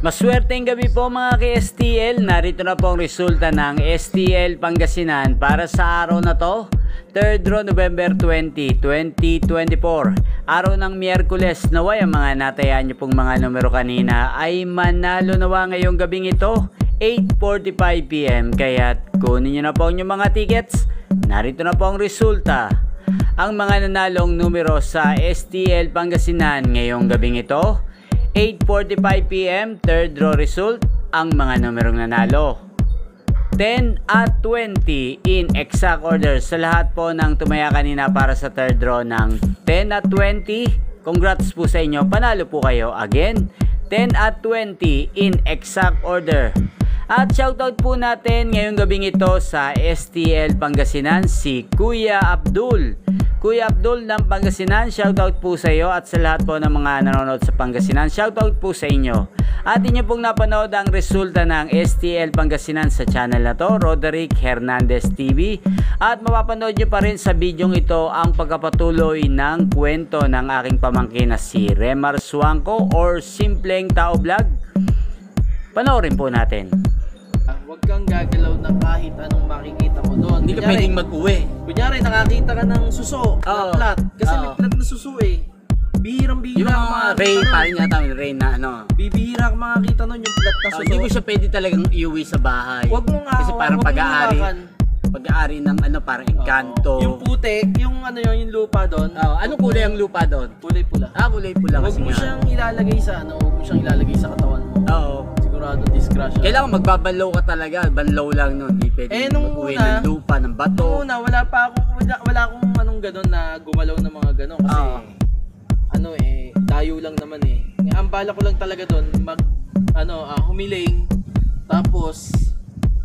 Maswerteng gabi po mga ka-STL. Narito na po ang resulta ng STL Pangasinan para sa araw na to, 3rd row November 20, 2024. Araw ng Miyerkules. Naway ang mga natayaan nyo pong mga numero kanina ay manalo nawa ngayong gabing ito, 8:45 PM. Kaya't kunin nyo na po ang mga tickets. Narito na po ang resulta. Ang mga nanalong numero sa STL Pangasinan ngayong gabing ito, 8:45 PM, 3rd row result, ang mga numerong nanalo. 10 at 20 in exact order sa lahat po ng tumaya kanina para sa 3rd row ng 10 at 20. Congrats po sa inyo, panalo po kayo again. 10 at 20 in exact order. At shoutout po natin ngayong gabing ito sa STL Pangasinan si Kuya Abdul. Kuya Abdul ng Pangasinan, shoutout po sa iyo at sa lahat po ng mga nanonood sa Pangasinan, shoutout po sa inyo. At inyo pong napanood ang resulta ng STL Pangasinan sa channel na to, Roderick Hernandez TV. At mapapanood nyo pa rin sa bidyong ito ang pagkapatuloy ng kwento ng aking pamangkin na si Remar Suangco or Simpleng Tao Vlog. Panoorin po natin. Huwag kang gagalaw na kahit anong makikita mo doon. Hindi ka pwedeng mag-uwi. Kunyari, nakakita ka ng suso, na plat. Kasi may plat na suso eh. Bihirang-bihira. Yung mga Ray, parang yata yung Ray na ano. Bibihira ka makakita nun yung plat na suso. Hindi mo siya pwede talagang iuwi sa bahay. Huwag mo nga. Kasi parang pag-aari ng ano, parang engkanto. Yung putik, yung ano yun, yung lupa doon. Anong kulay ang lupa doon? Kulay pula. Kulay pula Huwag kasi mo siyang ilalagay sa ano, huwag mo siyang ilalagay sa katawan mo. Oo. Sigurado discrash. Kailangan magbabanlaw ka talaga, banlaw lang nun. Hindi pwede mag-uwi ng lupa, ng bato. Nung una, wala akong anong ganon na gumalaw ng mga ganon. Kasi ano eh, dayo lang naman eh. Ang bala ko lang talaga doon, humiling, tapos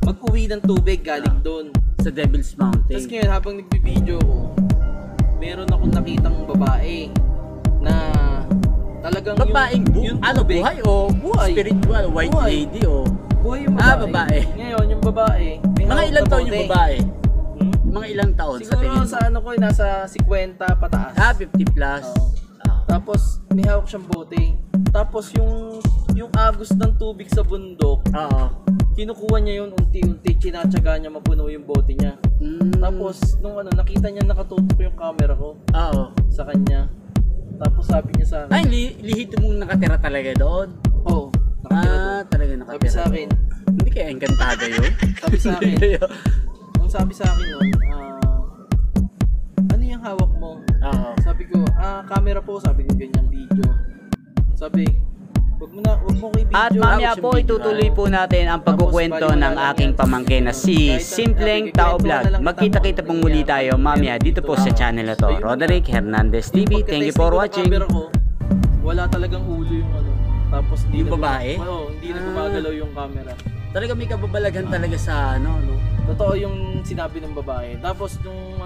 mag-uwi ng tubig galing doon. Sa Devil's Mountain. Tapos ngayon, habang nagbibideo ko, meron akong nakitang babae na talagang babaeng yung tubig, buhay o buhay? Spiritual, white buhay. lady o? Buhay yung babae. Babae. Ngayon, yung babae, mga ilang taon yung babae? Mga ilang taon sa tingin mo? Siguro sa ano ko, nasa 50 pataas. 50 plus. Tapos may hawak siyang bote. Tapos yung agos ng tubig sa bundok, kinukuha niya yun unti-unti, tinatsaga niya mapuno yung bote niya. Tapos nung nakita niya nakatutok yung camera ko sa kanya. Tapos sabi niya sa akin, ay, lihito mong nakatira talaga doon? Oo, nakatira doon. Talaga nakatira. Sabi sa akin, hindi kaya engkantado yun? Sabi sa akin, ang sabi sa akin nun, ano yung hawak mo? Sabi ko, camera po, sabi ko ganyan video. Sabi, wag mo ko i-video. At mamaya po itutuloy po natin ang pagkukwento ng aking pamangkin na si Simpleng Tao Vlog. Magkita-kita pong muli tayo mamaya dito po sa channel na to, Roderick Hernandez TV. Thank you for watching. Wala talagang ulo yung ano. Tapos yung babae? Oo, hindi na gumagalaw yung camera. Talaga may kababalaghan talaga sa ano, no? Totoo yung sinabi ng babae. Tapos nung